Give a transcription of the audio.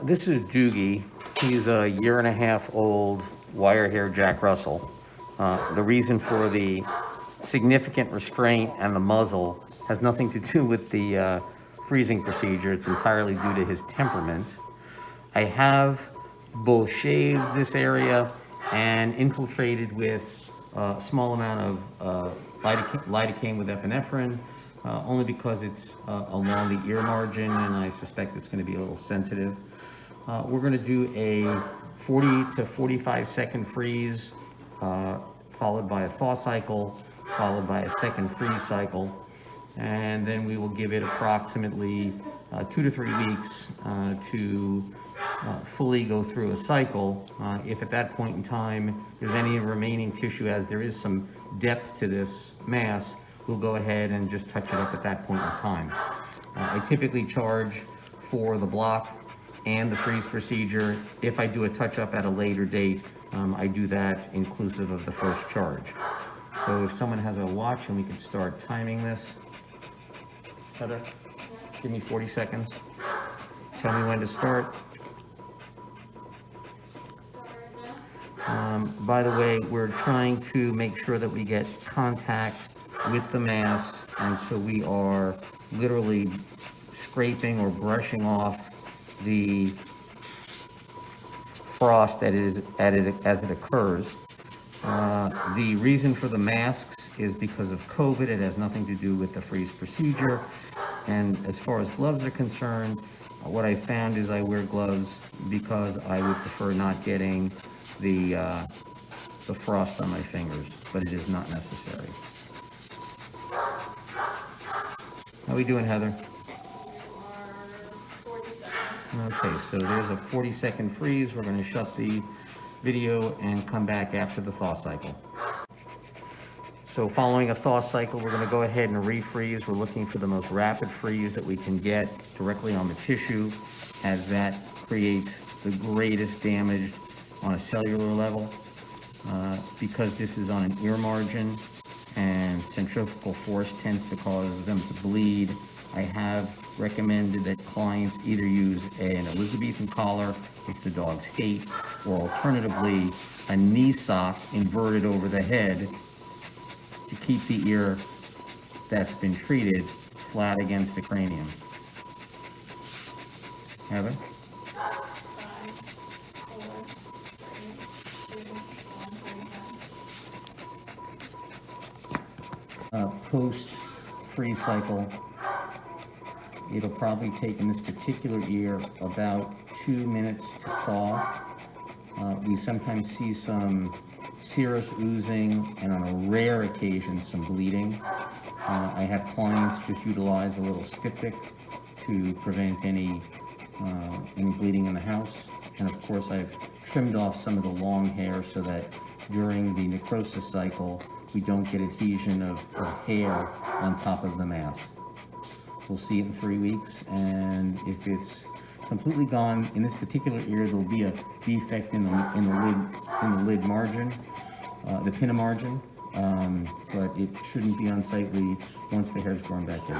This is Doogie. He's a 1.5-year-old wire hair Jack Russell. The reason for the significant restraint and the muzzle has nothing to do with the freezing procedure. It's entirely due to his temperament. I have both shaved this area and infiltrated with a small amount of lidocaine with epinephrine, only because it's along the ear margin and I suspect it's going to be a little sensitive. We're going to do a 40 to 45 second freeze, followed by a thaw cycle, followed by a second freeze cycle, and then we will give it approximately 2 to 3 weeks to fully go through a cycle. If at that point in time there's any remaining tissue, as there is some depth to this mass, we'll go ahead and just touch it up at that point in time. I typically charge for the block and the freeze procedure. If I do a touch-up at a later date, I do that inclusive of the first charge. So if someone has a watch and we could start timing this. Heather, give me 40 seconds. Tell me when to start. By the way, we're trying to make sure that we get contact with the mass, and so we are literally scraping or brushing off the frost as it occurs. The reason for the masks is because of COVID. It has nothing to do with the freeze procedure. And as far as gloves are concerned, what I found is I wear gloves because I would prefer not getting the frost on my fingers, but it is not necessary. How are we doing, Heather? Okay, so there's a 40-second freeze. We're going to shut the video and come back after the thaw cycle. So following a thaw cycle, we're going to go ahead and refreeze. We're looking for the most rapid freeze that we can get directly on the tissue, as that creates the greatest damage on a cellular level. Because this is on an ear margin and centrifugal force tends to cause them to bleed, I have recommended that clients either use an Elizabethan collar, if the dog's hate, or alternatively a knee sock inverted over the head to keep the ear that's been treated flat against the cranium. Heather? Post freeze cycle, it'll probably take in this particular ear about 2 minutes to thaw. We sometimes see some serous oozing and on a rare occasion some bleeding. I have clients just utilize a little styptic to prevent any bleeding in the house. And of course I've trimmed off some of the long hair so that during the necrosis cycle we don't get adhesion of hair on top of the mass. We'll see it in 3 weeks, and if it's completely gone, in this particular ear there'll be a defect in the lid margin, the pinna margin, but it shouldn't be unsightly once the hair's grown back in.